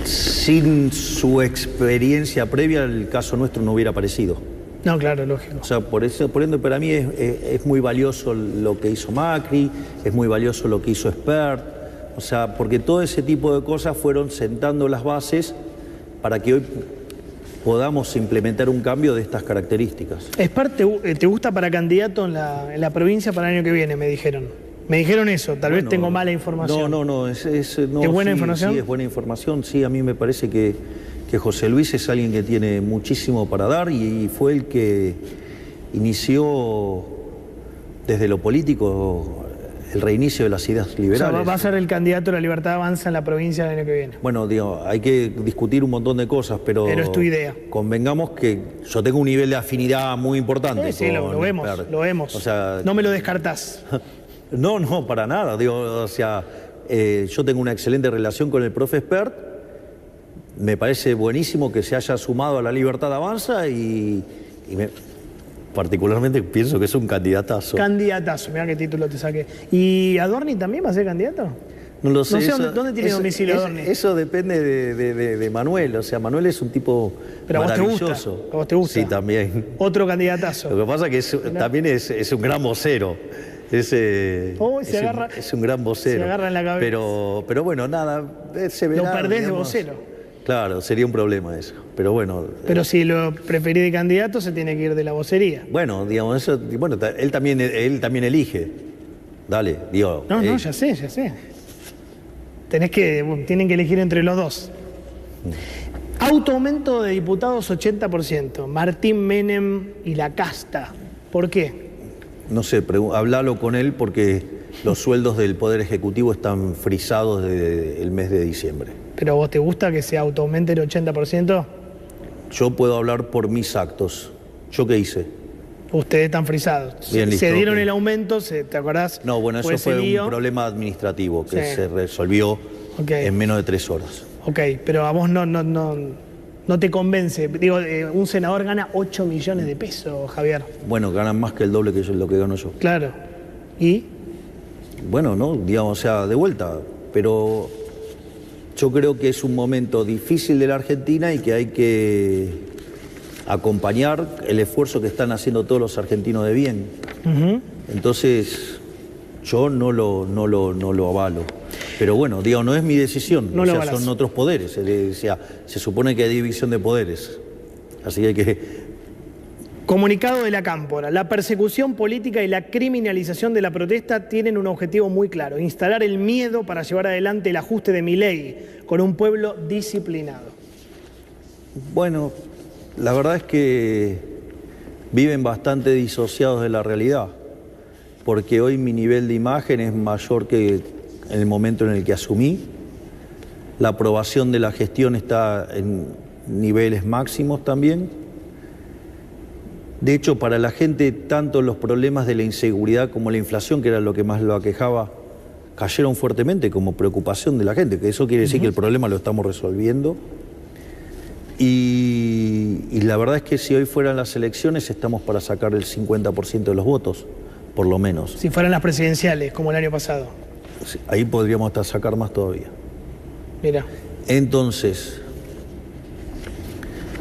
sin su experiencia previa el caso nuestro no hubiera aparecido. No, claro, lógico. O sea, por ende, para mí es muy valioso lo que hizo Macri, es muy valioso lo que hizo Espert, o sea, porque todo ese tipo de cosas fueron sentando las bases para que hoy podamos implementar un cambio de estas características. Espert, ¿te gusta para candidato en la provincia para el año que viene? Me dijeron. Me dijeron eso, tal vez tengo mala información. No, ¿es buena información? Sí, es buena información, sí, a mí me parece que José Luis es alguien que tiene muchísimo para dar y fue el que inició desde lo político el reinicio de las ideas liberales. O sea, va a ser el candidato de la Libertad Avanza en la provincia el año que viene. Bueno, digo, hay que discutir un montón de cosas, pero es tu idea. Convengamos que yo tengo un nivel de afinidad muy importante. Sí, lo vemos. O sea, no me lo descartás. No, para nada. Digo, o sea, yo tengo una excelente relación con el profe Espert. Me parece buenísimo que se haya sumado a la Libertad Avanza y particularmente pienso que es un candidatazo. Candidatazo, mirá qué título te saqué. ¿Y Adorni también va a ser candidato? No lo sé. No sé dónde tiene domicilio Adorni. Eso depende de Manuel. O sea, Manuel es un tipo maravilloso. ¿A vos te gusta? Sí, también. Otro candidatazo. Lo que pasa es que también es un gran vocero. Es un gran vocero. Se agarra en la cabeza. Pero bueno, nada, se verá. Lo perdés de vocero. Claro, sería un problema eso. Pero bueno. Pero si lo preferís de candidato, se tiene que ir de la vocería. Bueno, digamos, eso, bueno, él también elige. Dale, digo. No, ya sé. Tienen que elegir entre los dos. Autoaumento de diputados 80%. Martín Menem y la casta. ¿Por qué? No sé, hablalo con él porque los sueldos del Poder Ejecutivo están frisados desde el mes de diciembre. ¿Pero a vos te gusta que se autoaumente el 80%? Yo puedo hablar por mis actos. ¿Yo qué hice? Ustedes están frisados. Bien, listo, se dieron el aumento, ¿te acordás? No, bueno, eso fue un problema administrativo que se resolvió en menos de 3 horas. Ok, pero a vos no te convence. Digo, un senador gana 8 millones de pesos, Javier. Bueno, ganan más que el doble que lo que gano yo. Claro. ¿Y? Bueno, no, digamos, o sea, de vuelta. Pero yo creo que es un momento difícil de la Argentina y que hay que acompañar el esfuerzo que están haciendo todos los argentinos de bien. Entonces, yo no lo avalo. Pero bueno, digo, no es mi decisión, son otros poderes. Se supone que hay división de poderes. Así que hay que... Comunicado de la Cámpora. La persecución política y la criminalización de la protesta tienen un objetivo muy claro: instalar el miedo para llevar adelante el ajuste de Milei con un pueblo disciplinado. Bueno, la verdad es que viven bastante disociados de la realidad, porque hoy mi nivel de imagen es mayor que en el momento en el que asumí. La aprobación de la gestión está en niveles máximos también. De hecho, para la gente, tanto los problemas de la inseguridad como la inflación, que era lo que más lo aquejaba, cayeron fuertemente como preocupación de la gente, que eso quiere decir que el problema lo estamos resolviendo. Y la verdad es que si hoy fueran las elecciones, estamos para sacar el 50% de los votos, por lo menos. Si fueran las presidenciales, como el año pasado. Sí, ahí podríamos hasta sacar más todavía. Mira. Entonces,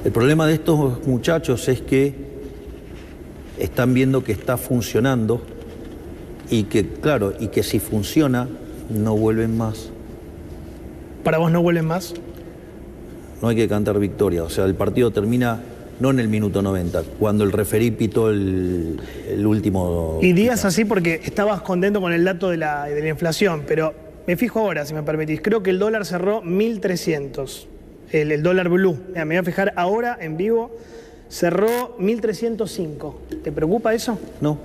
el problema de estos muchachos es que están viendo que está funcionando y que, claro, y que si funciona, no vuelven más. ¿Para vos no vuelven más? no hay que cantar victoria. O sea, el partido termina no en el minuto 90, cuando el referí pitó el último... Y días así porque estabas contento con el dato de la inflación, pero me fijo ahora, si me permitís. Creo que el dólar cerró 1.300, el dólar blue. Mira, me voy a fijar ahora en vivo, cerró 1.305. ¿Te preocupa eso? No,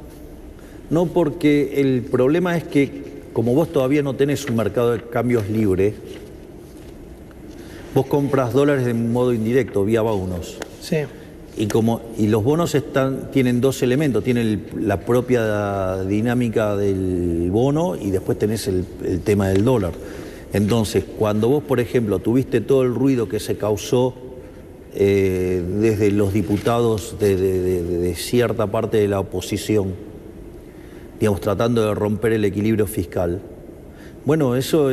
no, porque el problema es que como vos todavía no tenés un mercado de cambios libre, vos compras dólares de modo indirecto, vía bonos. Sí. Y los bonos tienen dos elementos, tienen la propia dinámica del bono y después tenés el tema del dólar. Entonces, cuando vos, por ejemplo, tuviste todo el ruido que se causó desde los diputados de cierta parte de la oposición, digamos, tratando de romper el equilibrio fiscal, bueno, eso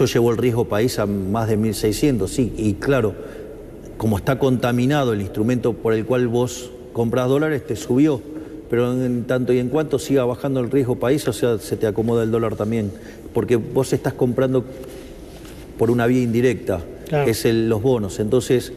llevó el riesgo país a más de 1.600, sí, y claro, como está contaminado el instrumento por el cual vos compras dólares, te subió, pero en tanto y en cuanto siga bajando el riesgo país, o sea, se te acomoda el dólar también, porque vos estás comprando por una vía indirecta, claro, que es los bonos. Entonces,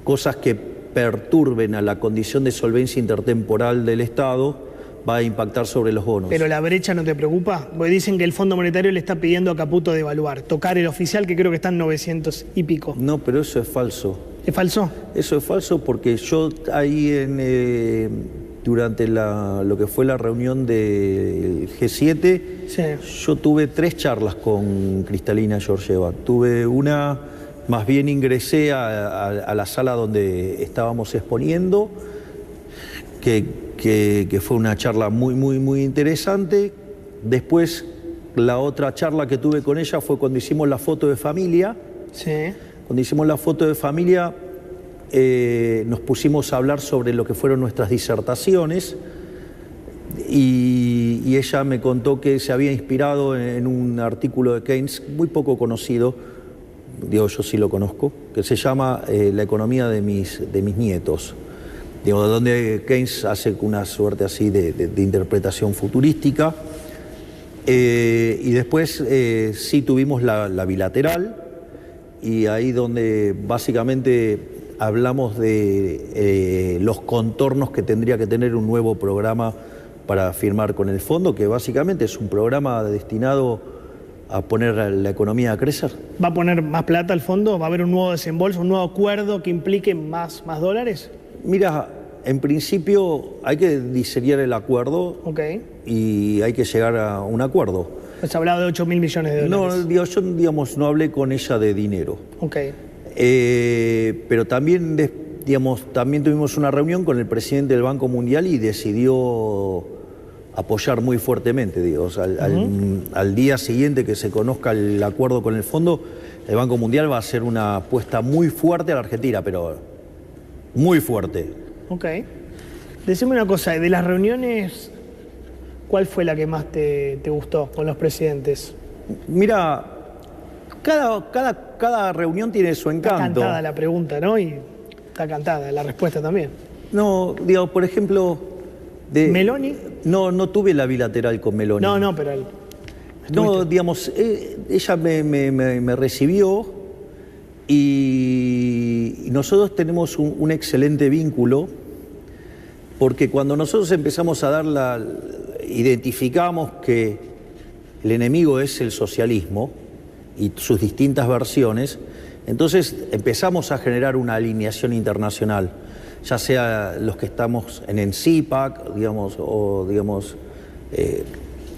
cosas que perturben a la condición de solvencia intertemporal del Estado va a impactar sobre los bonos. ¿Pero la brecha no te preocupa? Porque dicen que el Fondo Monetario le está pidiendo a Caputo devaluar, tocar el oficial, que creo que está en 900 y pico. No, pero eso es falso. ¿Es falso? Eso es falso porque yo ahí durante lo que fue la reunión del G7, sí, yo tuve 3 charlas con Kristalina Georgieva. Tuve una, más bien ingresé a la sala donde estábamos exponiendo, que fue una charla muy interesante. Después, la otra charla que tuve con ella fue cuando hicimos la foto de familia. Sí. Cuando hicimos la foto de familia, nos pusimos a hablar sobre lo que fueron nuestras disertaciones y ella me contó que se había inspirado en un artículo de Keynes muy poco conocido, digo, yo sí lo conozco, que se llama La economía de mis nietos. Digo, donde Keynes hace una suerte así de interpretación futurística. Y después sí tuvimos la bilateral, y ahí donde básicamente hablamos de los contornos que tendría que tener un nuevo programa para firmar con el fondo, que básicamente es un programa destinado a poner a la economía a crecer. ¿Va a poner más plata al fondo? ¿Va a haber un nuevo desembolso, un nuevo acuerdo que implique más dólares? Mira, en principio hay que diseñar el acuerdo, okay, y hay que llegar a un acuerdo. Pues ha hablado de 8.000 millones de dólares. No, yo digamos, no hablé con ella de dinero. Okay. Pero también, también tuvimos una reunión con el presidente del Banco Mundial y decidió apoyar muy fuertemente. Digo, o sea, al día siguiente que se conozca el acuerdo con el fondo, el Banco Mundial va a hacer una apuesta muy fuerte a la Argentina, pero muy fuerte. Ok. Decime una cosa, de las reuniones, ¿cuál fue la que más te gustó con los presidentes? Mira, cada reunión tiene su encanto. Está cantada la pregunta, ¿no? Y está cantada la respuesta también. No, digo, por ejemplo... ¿Meloni? No tuve la bilateral con Meloni. No, pero... No, digamos, ella me recibió y nosotros tenemos un excelente vínculo, porque cuando nosotros empezamos a identificamos que el enemigo es el socialismo y sus distintas versiones, entonces empezamos a generar una alineación internacional, ya sea los que estamos en el CIPAC,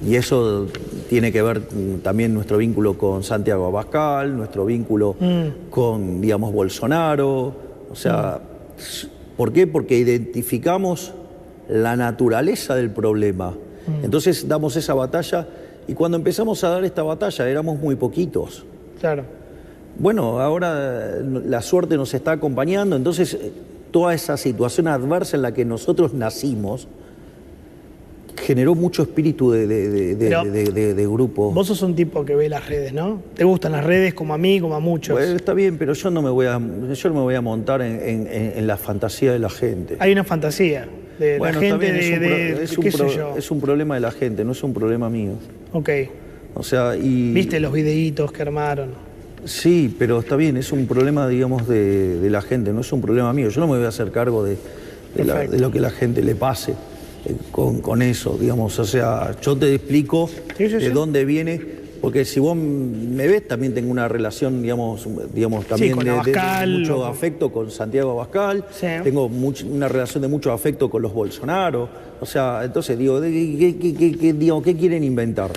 y eso tiene que ver también nuestro vínculo con Santiago Abascal, nuestro vínculo con, Bolsonaro. O sea, ¿por qué? Porque identificamos la naturaleza del problema. Entonces damos esa batalla, y cuando empezamos a dar esta batalla éramos muy poquitos. Claro. Bueno, ahora la suerte nos está acompañando, entonces toda esa situación adversa en la que nosotros nacimos generó mucho espíritu de grupo. Vos sos un tipo que ve las redes, ¿no? Te gustan las redes como a mí, como a muchos. Pues está bien, pero yo no me voy a montar en la fantasía de la gente. Hay una fantasía de la gente es un problema de la gente, no es un problema mío. Ok. O sea, y... ¿Viste los videitos que armaron? Sí, pero está bien, es un problema, digamos, de la gente, no es un problema mío. Yo no me voy a hacer cargo de lo que la gente le pase con eso, digamos. O sea, yo te explico de dónde viene, porque si vos me ves, también tengo una relación, digamos también con de mucho Abascal, afecto con Santiago Abascal, sí. tengo una relación de mucho afecto con los Bolsonaro. O sea, entonces digo, ¿qué quieren inventar?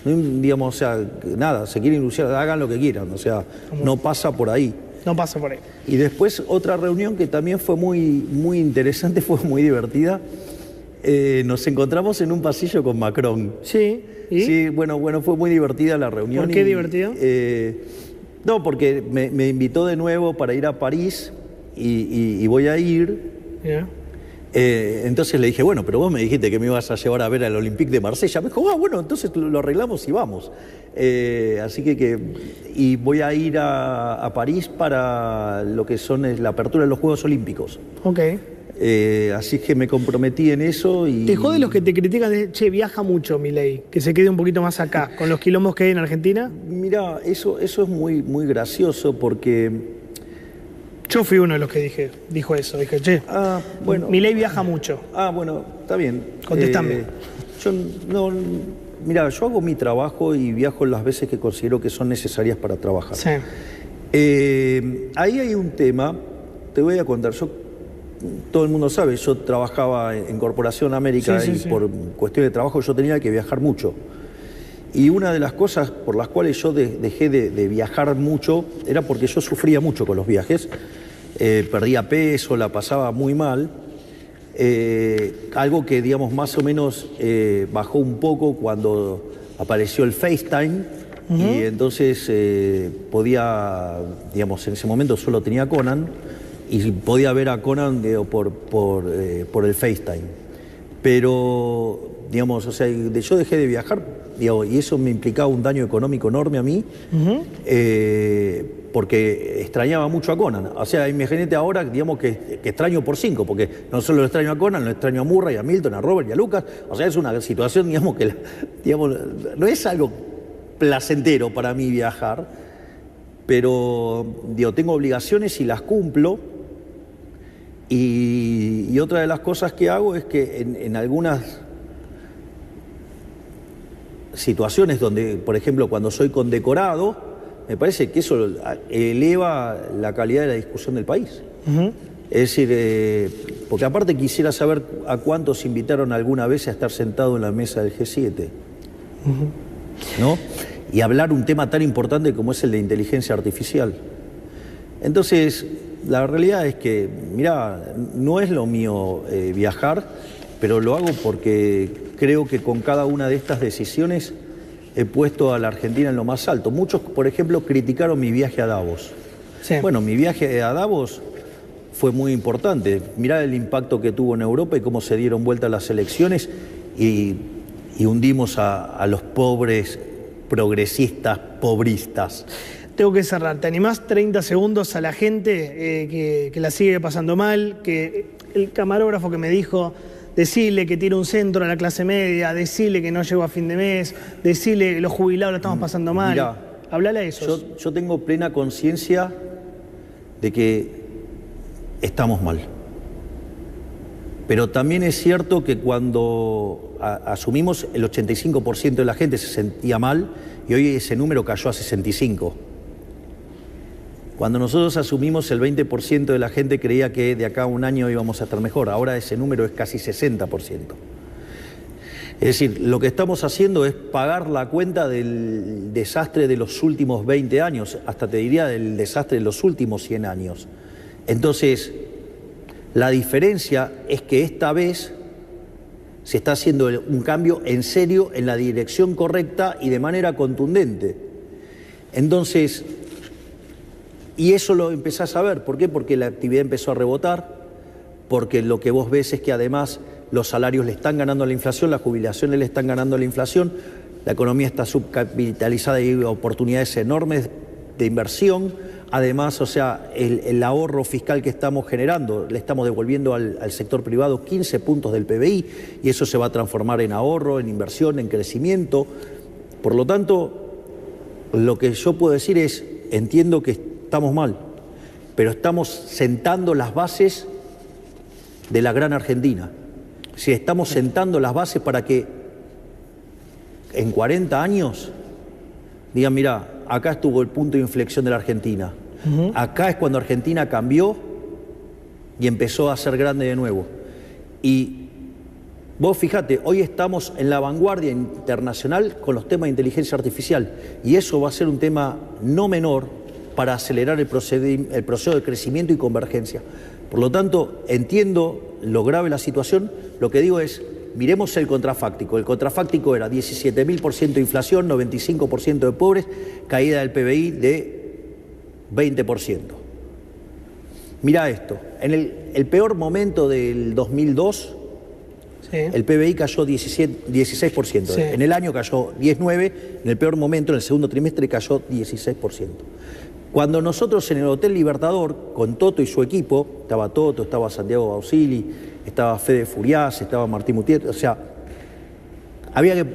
Digamos, o sea, nada, se quieren ilusionar, hagan lo que quieran, o sea, no pasa por ahí. No pasa por ahí. Y después otra reunión que también fue muy interesante, fue muy divertida. Nos encontramos en un pasillo con Macron. Sí, ¿y? Sí, bueno, fue muy divertida la reunión. ¿Por qué divertido? No, porque me invitó de nuevo para ir a París y voy a ir. Yeah. Entonces le dije, bueno, pero vos me dijiste que me ibas a llevar a ver al Olympique de Marsella. Me dijo, bueno, entonces lo arreglamos y vamos. Así y voy a ir a París para lo que son la apertura de los Juegos Olímpicos. Ok. Así que me comprometí en eso y... ¿Te jode los que te critican de, che, viaja mucho Milei, que se quede un poquito más acá, con los quilombos que hay en Argentina? Mirá, eso es muy gracioso porque... Yo fui uno de los que dijo eso. Dije, che, bueno, Milei viaja mucho. Bueno, está bien. Contestame. Mira, yo hago mi trabajo y viajo las veces que considero que son necesarias para trabajar. Sí. Ahí hay un tema, te voy a contar. Todo el mundo sabe, yo trabajaba en Corporación América y por cuestión de trabajo yo tenía que viajar mucho. Y una de las cosas por las cuales yo dejé de viajar mucho era porque yo sufría mucho con los viajes. Perdía peso, la pasaba muy mal. Algo que, digamos, más o menos bajó un poco cuando apareció el FaceTime. Y entonces podía, digamos, en ese momento solo tenía Conan y podía ver a Conan por el FaceTime. Pero, digamos, o sea, yo dejé de viajar, digamos, y eso me implicaba un daño económico enorme a mí, porque extrañaba mucho a Conan. O sea, imagínate ahora, digamos, que extraño por 5, porque no solo lo extraño a Conan, lo extraño a Murray, a Milton, a Robert y a Lucas. O sea, es una situación, digamos, que no es algo placentero para mí viajar, pero, digo, tengo obligaciones y las cumplo. Y otra de las cosas que hago es que en algunas situaciones donde, por ejemplo, cuando soy condecorado, me parece que eso eleva la calidad de la discusión del país. Es decir, porque aparte quisiera saber a cuántos invitaron alguna vez a estar sentado en la mesa del G7, ¿no? Y hablar un tema tan importante como es el de inteligencia artificial. Entonces, la realidad es que, mirá, no es lo mío viajar, pero lo hago porque creo que con cada una de estas decisiones he puesto a la Argentina en lo más alto. Muchos, por ejemplo, criticaron mi viaje a Davos. Sí. Bueno, mi viaje a Davos fue muy importante. Mirá el impacto que tuvo en Europa y cómo se dieron vuelta las elecciones y hundimos a los pobres progresistas, pobristas. Tengo que cerrar. ¿Te animás 30 segundos a la gente que la sigue pasando mal? Que el camarógrafo que me dijo, decirle que tira un centro a la clase media, decirle que no llego a fin de mes, decirle que los jubilados la estamos pasando mal. Mirá, hablale a eso. Yo tengo plena conciencia de que estamos mal. Pero también es cierto que cuando asumimos el 85% de la gente se sentía mal y hoy ese número cayó a 65%. Cuando nosotros asumimos el 20% de la gente creía que de acá a un año íbamos a estar mejor, ahora ese número es casi 60%. Es decir, lo que estamos haciendo es pagar la cuenta del desastre de los últimos 20 años, hasta te diría del desastre de los últimos 100 años. Entonces, la diferencia es que esta vez se está haciendo un cambio en serio, en la dirección correcta y de manera contundente. Entonces, y eso lo empezás a ver. ¿Por qué? Porque la actividad empezó a rebotar, porque lo que vos ves es que además los salarios le están ganando a la inflación, las jubilaciones le están ganando a la inflación, la economía está subcapitalizada y hay oportunidades enormes de inversión. Además, o sea, el ahorro fiscal que estamos generando, le estamos devolviendo al sector privado 15 puntos del PBI y eso se va a transformar en ahorro, en inversión, en crecimiento. Por lo tanto, lo que yo puedo decir es, entiendo que estamos mal, pero estamos sentando las bases de la gran Argentina. Si estamos sentando las bases para que en 40 años digan, mirá, acá estuvo el punto de inflexión de la Argentina. Acá es cuando Argentina cambió y empezó a ser grande de nuevo. Y vos fíjate, hoy estamos en la vanguardia internacional con los temas de inteligencia artificial y eso va a ser un tema no menor para acelerar el proceso de crecimiento y convergencia. Por lo tanto, entiendo lo grave de la situación, lo que digo es, miremos el contrafáctico. El contrafáctico era 17.000% de inflación, 95% de pobres, caída del PBI de 20%. Mira esto, en el peor momento del 2002, sí, el PBI cayó 16%. Sí. En el año cayó 19%, en el peor momento, en el segundo trimestre, cayó 16%. Cuando nosotros en el Hotel Libertador, con Toto y su equipo, estaba Toto, estaba Santiago Bausili, estaba Fede Furias, estaba Martín Mutier, o sea, había que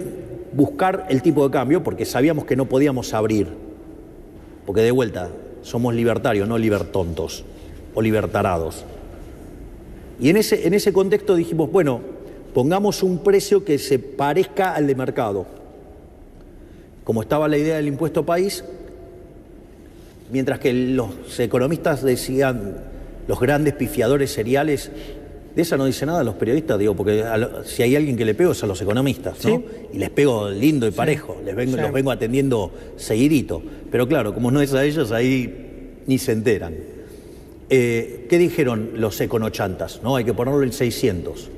buscar el tipo de cambio porque sabíamos que no podíamos abrir, porque de vuelta somos libertarios, no libertontos o libertarados. Y en ese contexto dijimos, bueno, pongamos un precio que se parezca al de mercado. Como estaba la idea del impuesto país, mientras que los economistas decían, los grandes pifiadores seriales, de esa no dice nada los periodistas, digo, porque si hay alguien que le pego es a los economistas, ¿no? ¿Sí? Y les pego lindo y parejo, sí, los vengo atendiendo seguidito. Pero claro, como no es a ellos, ahí ni se enteran. ¿Qué dijeron los econochantas? ¿No? Hay que ponerlo en 600.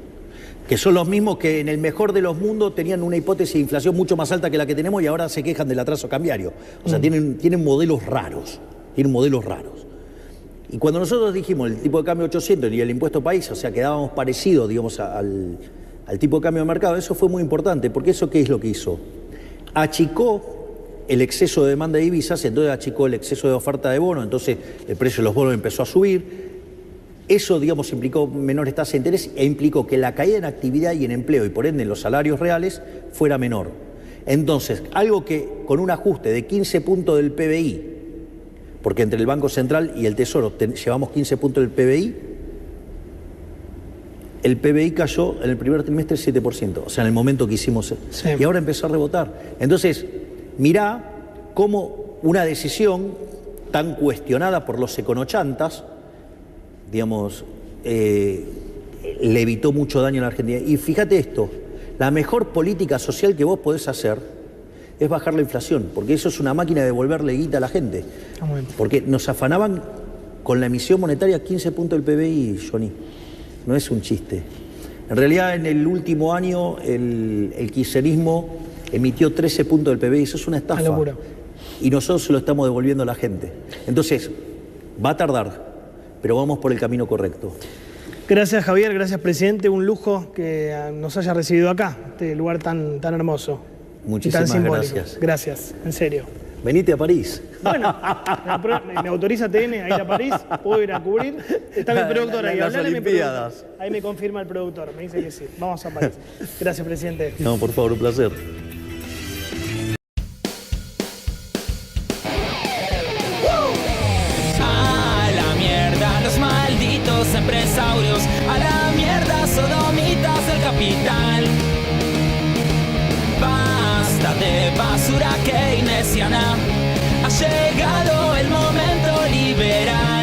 Que son los mismos que en el mejor de los mundos tenían una hipótesis de inflación mucho más alta que la que tenemos y ahora se quejan del atraso cambiario. O sea, tienen modelos raros, Y cuando nosotros dijimos el tipo de cambio 800 y el impuesto país, o sea, quedábamos parecidos, digamos, al tipo de cambio de mercado, eso fue muy importante, porque eso ¿qué es lo que hizo? Achicó el exceso de demanda de divisas, entonces achicó el exceso de oferta de bonos, entonces el precio de los bonos empezó a subir. Eso, digamos, implicó menores tasas de interés e implicó que la caída en actividad y en empleo y por ende en los salarios reales fuera menor. Entonces, algo que con un ajuste de 15 puntos del PBI, porque entre el Banco Central y el Tesoro llevamos 15 puntos del PBI, el PBI cayó en el primer trimestre 7%, o sea, en el momento que hicimos, sí, y ahora empezó a rebotar. Entonces, mirá cómo una decisión tan cuestionada por los econochantas, digamos, le evitó mucho daño a la Argentina. Y fíjate esto, la mejor política social que vos podés hacer es bajar la inflación, porque eso es una máquina de devolverle guita a la gente. Porque nos afanaban con la emisión monetaria 15 puntos del PBI, Johnny. No es un chiste. En realidad, en el último año, el kirchnerismo emitió 13 puntos del PBI. Eso es una estafa. Una locura. Y nosotros se lo estamos devolviendo a la gente. Entonces, va a tardar, pero vamos por el camino correcto. Gracias, Javier, gracias, presidente. Un lujo que nos haya recibido acá, este lugar tan hermoso. Muchísimas gracias. Gracias, en serio. Venite a París. Bueno, me autoriza TN a ir a París, puedo ir a cubrir. Está mi productor ahí. Las Olimpiadas. Ahí me confirma el productor, me dice que sí. Vamos a París. Gracias, presidente. No, por favor, un placer. Empresarios, a la mierda, sodomitas del capital. Basta de basura keynesiana, ha llegado el momento liberal.